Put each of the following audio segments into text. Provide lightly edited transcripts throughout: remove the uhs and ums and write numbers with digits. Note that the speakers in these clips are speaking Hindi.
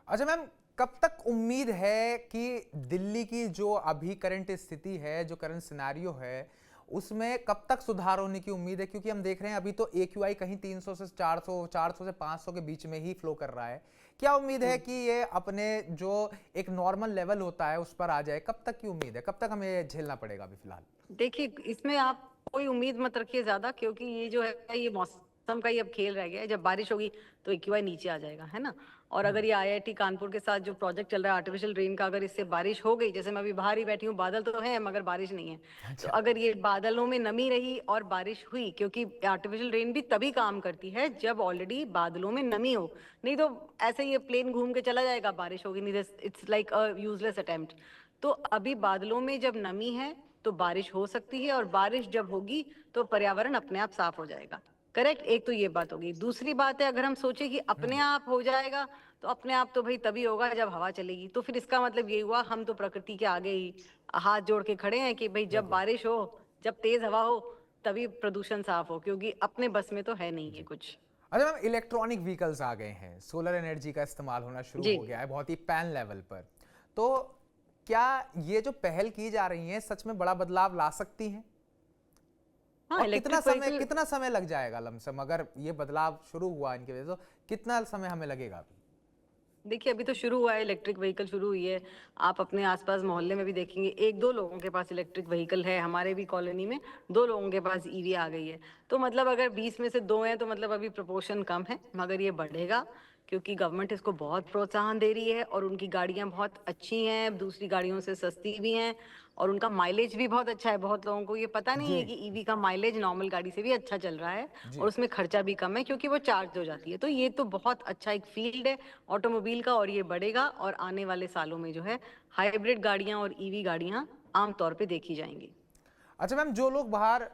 अच्छा मैम, कब तक उम्मीद है कि दिल्ली की जो अभी करंट स्थिति है, जो करंट सिनेरियो है, उसमें कब तक सुधार होने की उम्मीद है? क्योंकि हम देख रहे हैं अभी तो एक्यूआई कहीं 300 से 400, 400 से 500 के बीच में ही फ्लो कर रहा है। क्या उम्मीद है कि ये अपने जो एक नॉर्मल लेवल होता है उस पर आ जाए? कब तक की उम्मीद है? कब तक हमें झेलना पड़ेगा अभी फिलहाल? देखिए, इसमें आप कोई उम्मीद मत रखिए ज्यादा, क्योंकि ये जो है ये मौसम का ही अब खेल रह गया है। जब बारिश होगी तो एक्यूआई नीचे आ जाएगा, है ना। और अगर ये आईआईटी कानपुर के साथ जो प्रोजेक्ट चल रहा है आर्टिफिशियल रेन का, अगर इससे बारिश हो गई, जैसे मैं अभी बाहर ही बैठी हूँ, बादल तो है मगर बारिश नहीं है। तो अच्छा। अगर ये बादलों में नमी रही और बारिश हुई, क्योंकि आर्टिफिशियल रेन भी तभी काम करती है जब ऑलरेडी बादलों में नमी हो। नहीं तो ऐसे ये प्लेन घूम के चला जाएगा, बारिश होगी नहीं, it's like a useless attempt. तो अभी बादलों में जब नमी है तो बारिश हो सकती है, और बारिश जब होगी तो पर्यावरण अपने आप साफ हो जाएगा। करेक्ट, एक तो ये बात होगी। दूसरी बात है, अगर हम सोचे कि अपने आप हो जाएगा, तो अपने आप तो भाई तभी होगा जब हवा चलेगी। तो फिर इसका मतलब ये हुआ, हम तो प्रकृति के आगे ही हाथ जोड़ के खड़े हैं कि भाई जब बिल्कुल। बारिश हो, जब तेज हवा हो, तभी प्रदूषण साफ हो, क्योंकि अपने बस में तो है नहीं है जी। कुछ। अच्छा मैम, इलेक्ट्रॉनिक व्हीकल्स आ गए हैं, सोलर एनर्जी का इस्तेमाल होना शुरू जी हो गया है बहुत ही पैन लेवल पर। तो क्या ये जो पहल की जा रही है सच में बड़ा बदलाव ला सकती हैं? हाँ, और कितना इलेक्ट्रिक समय व्हीकल। कितना समय लग जाएगा लमसम, अगर ये बदलाव शुरू हुआ इनकी वजह से, तो कितना समय हमें लगेगा अभी? देखिए, अभी तो शुरू हुआ है, इलेक्ट्रिक व्हीकल शुरू हुई है। आप अपने आसपास मोहल्ले में भी देखेंगे, एक दो लोगों के पास इलेक्ट्रिक व्हीकल है। हमारे भी कॉलोनी में दो लोगों के पास ईवी आ गई है। तो मतलब अगर 20 में से दो हैं तो मतलब अभी प्रोपोर्शन कम है, मगर ये बढ़ेगा, क्योंकि गवर्नमेंट इसको बहुत प्रोत्साहन दे रही है और उनकी गाड़ियां बहुत अच्छी हैं, दूसरी गाड़ियों से सस्ती भी हैं, और उनका माइलेज भी बहुत अच्छा है। बहुत लोगों को ये पता नहीं जी। है कि ईवी का माइलेज नॉर्मल गाड़ी से भी अच्छा चल रहा है, और जी। उसमें खर्चा भी कम है क्योंकि वो चार्ज हो जाती है। तो ये तो बहुत अच्छा एक फील्ड है ऑटोमोबाइल का, और ये बढ़ेगा, और आने वाले सालों में जो है हाइब्रिड गाड़ियां और ईवी गाड़ियां आमतौर पे देखी जाएंगी। अच्छा मैम, जो लोग बाहर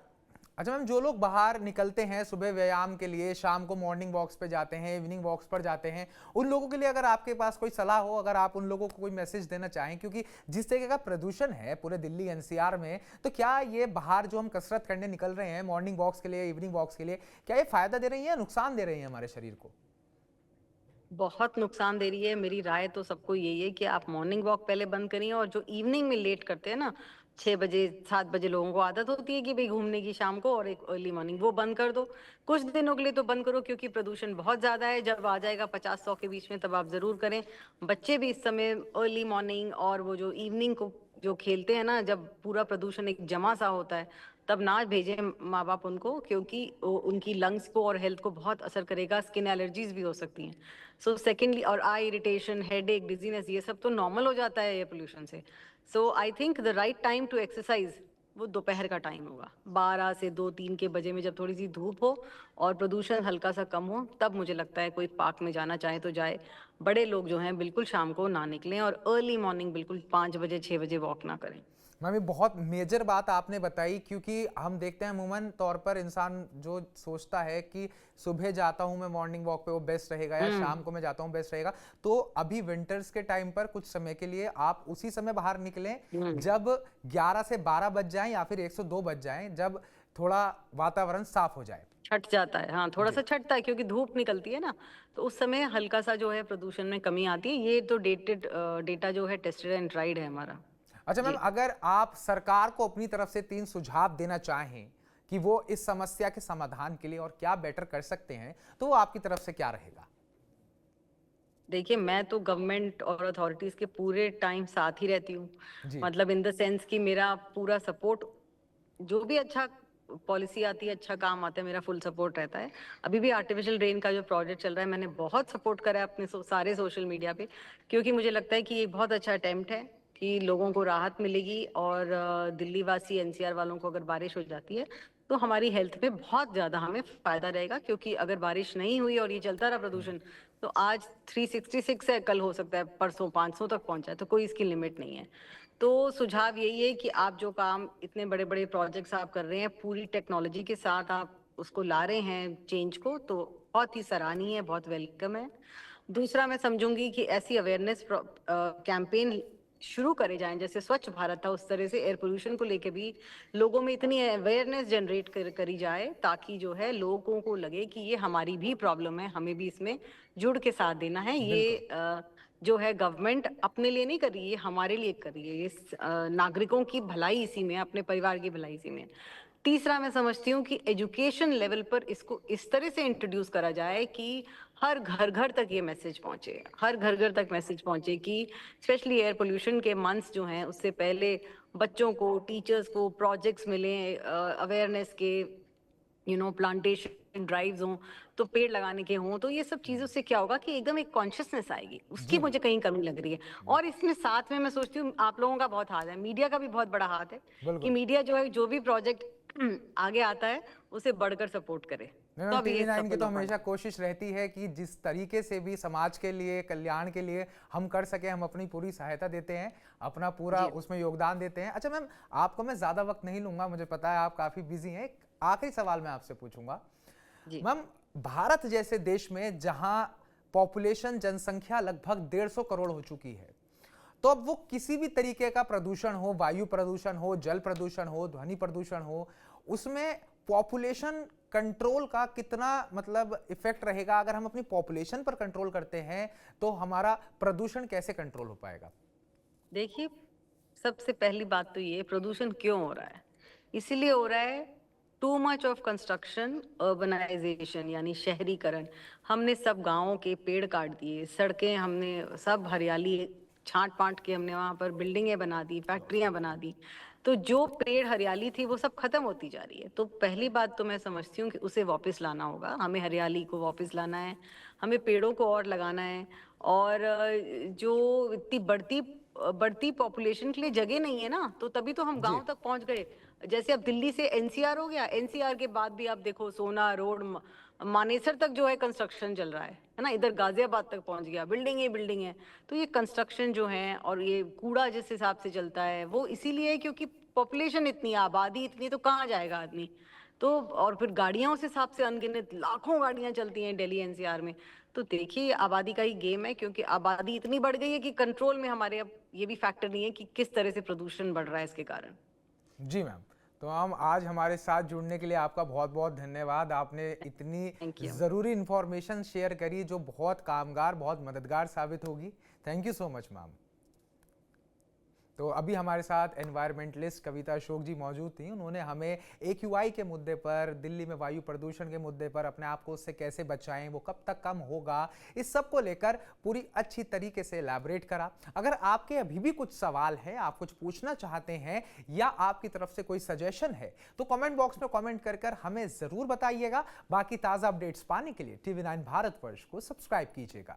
अच्छा मैम, जो लोग बाहर निकलते हैं सुबह व्यायाम के लिए, शाम को मॉर्निंग वॉक्स पे जाते हैं, इवनिंग वॉक्स पर जाते हैं, उन लोगों के लिए अगर आपके पास कोई सलाह हो, अगर आप उन लोगों को कोई मैसेज देना चाहें, क्योंकि जिस तरीके का प्रदूषण है पूरे दिल्ली एनसीआर में, तो क्या ये बाहर जो हम कसरत करने निकल रहे हैं मॉर्निंग वॉक्स के लिए, इवनिंग वॉक्स के लिए, क्या ये फायदा दे रही है या नुकसान दे रही है हमारे शरीर को? बहुत नुकसान दे रही है। मेरी राय तो सबको यही है कि आप मॉर्निंग वॉक पहले बंद करिए, और जो इवनिंग में लेट करते हैं ना, 6 बजे 7 बजे लोगों को आदत होती है कि भाई घूमने की शाम को, और एक अर्ली मॉर्निंग, वो बंद कर दो। कुछ दिनों के लिए तो बंद करो, क्योंकि प्रदूषण बहुत ज्यादा है। जब आ जाएगा 50-100 के बीच में, तब आप जरूर करें। बच्चे भी इस समय अर्ली मॉर्निंग और वो जो इवनिंग को जो खेलते हैं ना, जब पूरा प्रदूषण एक जमा सा होता है, तब ना भेजें माँ बाप उनको, क्योंकि उनकी लंग्स को और हेल्थ को बहुत असर करेगा। स्किन एलर्जीज भी हो सकती हैं। सो सेकेंडली, और आई इरिटेशन, हेडेक, डिजीनेस, ये सब तो नॉर्मल हो जाता है एयर पोल्यूशन से। So I think the right time to exercise वो दोपहर का टाइम होगा, 12 से 2-3 के बजे में, जब थोड़ी सी धूप हो और प्रदूषण हल्का सा कम हो, तब मुझे लगता है कोई पार्क में जाना चाहे तो जाए। बड़े लोग जो हैं बिल्कुल शाम को ना निकलें, और अर्ली मॉर्निंग बिल्कुल 5 बजे 6 बजे वॉक ना करें। मैम, ये बहुत मेजर बात आपने बताई, क्योंकि हम देखते हैं अमूमन तौर पर इंसान जो सोचता है कि सुबह जाता हूं मैं मॉर्निंग वॉक पे, वो बेस्ट रहेगा, या हम्म। शाम को मैं जाता हूं बेस्ट रहेगा। तो अभी विंटर्स के टाइम पर कुछ समय के लिए आप उसी समय बाहर निकलें हम्म। जब 11 से 12 बज जाएं या फिर 102 बज जाएं, जब थोड़ा वातावरण साफ हो जाए। छट जाता है, हाँ, थोड़ा जी। सा छटता है, क्योंकि धूप निकलती है ना, तो उस समय हल्का सा जो है प्रदूषण में कमी आती है। ये तो डेटेड डेटा जो है, टेस्टेड एंड ट्राइड है हमारा। अच्छा मैम, जी। अगर आप सरकार को अपनी तरफ से 3 सुझाव देना चाहें कि वो इस समस्या के समाधान के लिए और क्या बेटर कर सकते हैं, तो वो आपकी तरफ से क्या रहेगा? देखिए, मैं तो गवर्नमेंट और अथॉरिटीज के पूरे टाइम साथ ही रहती हूँ। जी। मतलब इन द सेंस कि मेरा पूरा सपोर्ट, जो भी अच्छा पॉलिसी आती है, अच्छा काम आता है, मेरा फुल सपोर्ट रहता है। अभी भी आर्टिफिशियल रेन का जो प्रोजेक्ट चल रहा है, मैंने बहुत सपोर्ट करा है अपने सारे सोशल मीडिया पे, क्योंकि मुझे लगता है कि ये बहुत अच्छा अटेम्प्ट है कि लोगों को राहत मिलेगी। और दिल्ली वासी, एनसीआर वालों को अगर बारिश हो जाती है तो हमारी हेल्थ पे बहुत ज्यादा हमें फायदा रहेगा, क्योंकि अगर बारिश नहीं हुई और ये चलता रहा प्रदूषण, तो आज 366 है, कल हो सकता है परसों 500 तक पहुंचा है, तो कोई इसकी लिमिट नहीं है। तो सुझाव यही है कि आप जो काम, इतने बड़े बड़े प्रोजेक्ट्स आप कर रहे हैं, पूरी टेक्नोलॉजी के साथ आप उसको ला रहे हैं चेंज को, तो बहुत ही सराहनीय है, बहुत वेलकम है। दूसरा, मैं समझूंगी कि ऐसी अवेयरनेस कैंपेन शुरू करे जाएं, जैसे स्वच्छ भारत था, उस तरह से एयर पोल्यूशन को लेके भी लोगों में इतनी अवेयरनेस जनरेट करी जाए, ताकि जो है लोगों को लगे कि ये हमारी भी प्रॉब्लम है, हमें भी इसमें जुड़ के साथ देना है। ये बिल्कुल। जो है गवर्नमेंट अपने लिए नहीं कर रही है, हमारे लिए कर रही है। ये नागरिकों की भलाई इसी में है, अपने परिवार की भलाई इसी में है। तीसरा मैं समझती हूँ कि एजुकेशन लेवल पर इसको इस तरह से इंट्रोड्यूस करा जाए कि हर घर घर तक ये मैसेज पहुंचे, हर घर घर तक मैसेज पहुंचे कि स्पेशली एयर पोल्यूशन के मंथ्स जो हैं उससे पहले बच्चों को, टीचर्स को प्रोजेक्ट्स मिले अवेयरनेस के, प्लांटेशन ड्राइव्स हों, तो पेड़ लगाने के हों, तो ये सब चीजों से क्या होगा कि एकदम एक कॉन्शियसनेस आएगी। जी उसकी मैम। मुझे कहीं कमी लग रही है। और इसमें साथ में मैं सोचती हूँ आप लोगों का बहुत हाथ है, मीडिया का भी बहुत बड़ा हाथ है कि बिल्कुल। मीडिया जो है जो भी प्रोजेक्ट आगे आता है उसे बढ़कर सपोर्ट करे, नहीं तो मैम, अब ये TV9 की सफल तो हो हमेशा पाएगा। कोशिश रहती है कि जिस तरीके से भी समाज के लिए, कल्याण के लिए हम कर सके, हम अपनी पूरी सहायता देते हैं, अपना पूरा जी उसमें योगदान देते हैं। अच्छा मैम, आपको मैं ज़्यादा वक्त नहीं लूंगा, मुझे पता है आप काफ़ी बिजी हैं। एक आखिरी सवाल मैं आपसे पूछूंगा जी मैम, भारत जैसे देश में जहां पॉपुलेशन, जनसंख्या लगभग 150 करोड़ हो चुकी है, तो अब वो किसी भी तरीके का प्रदूषण हो, वायु प्रदूषण हो, जल प्रदूषण हो, ध्वनि प्रदूषण हो, उसमें पॉपुलेशन कंट्रोल का कितना मतलब इफेक्ट रहेगा? अगर हम अपनी पॉपुलेशन पर कंट्रोल करते हैं तो हमारा प्रदूषण कैसे कंट्रोल हो पाएगा? देखिए, सबसे पहली बात तो ये प्रदूषण क्यों हो रहा है, इसीलिए हो रहा है too much of construction, urbanisation यानी शहरीकरण। हमने सब गांवों के पेड़ काट दिए, सड़कें हमने सब हरियाली छांट पांट के हमने वहां पर बिल्डिंगें बना दी, फैक्ट्रियां बना दी। तो जो पेड़ हरियाली थी वो सब खत्म होती जा रही है। तो पहली बात तो मैं समझती हूँ कि उसे वापस लाना होगा, हमें हरियाली को वापस लाना है, हमें पेड़ों को और लगाना है। और जो इतनी बढ़ती पॉपुलेशन के लिए जगह नहीं है ना, तो तभी तो हम जी। गांव तक पहुंच गए। जैसे अब दिल्ली से एनसीआर हो गया, एनसीआर के बाद भी आप देखो सोना रोड, मानेसर तक जो है कंस्ट्रक्शन चल रहा है ना, इधर गाजियाबाद तक पहुंच गया, बिल्डिंग ही बिल्डिंग है। तो ये कंस्ट्रक्शन जो है और ये कूड़ा जिस हिसाब से चलता है वो इसीलिए है क्योंकि पॉपुलेशन इतनी, आबादी इतनी, तो कहाँ जाएगा आदमी। तो और फिर गाड़ियां उस हिसाब से अनगिनत लाखों गाड़ियां चलती हैं दिल्ली एनसीआर में। तो देखिए आबादी का ही गेम है, क्योंकि आबादी इतनी बढ़ गई है कि कंट्रोल में हमारे अब ये भी फैक्टर नहीं है कि किस तरह से प्रदूषण बढ़ रहा है इसके कारण। जी मैम। तो हम आज हमारे साथ जुड़ने के लिए आपका बहुत बहुत धन्यवाद। आपने इतनी थैंक यू। ज़रूरी इंफॉर्मेशन शेयर करी जो बहुत कामगार, बहुत मददगार साबित होगी। Thank you so much ma'am. तो अभी हमारे साथ एनवायरमेंटलिस्ट कविता अशोक जी मौजूद थी। उन्होंने हमें AQI के मुद्दे पर, दिल्ली में वायु प्रदूषण के मुद्दे पर, अपने आप को उससे कैसे बचाएं, वो कब तक कम होगा, इस सब को लेकर पूरी अच्छी तरीके से एलैबोरेट करा। अगर आपके अभी भी कुछ सवाल है, आप कुछ पूछना चाहते हैं या आपकी तरफ से कोई सजेशन है, तो कमेंट बॉक्स में कमेंट कर हमें ज़रूर बताइएगा। बाकी ताज़ा अपडेट्स पाने के लिए TV9 भारतवर्ष को सब्सक्राइब कीजिएगा।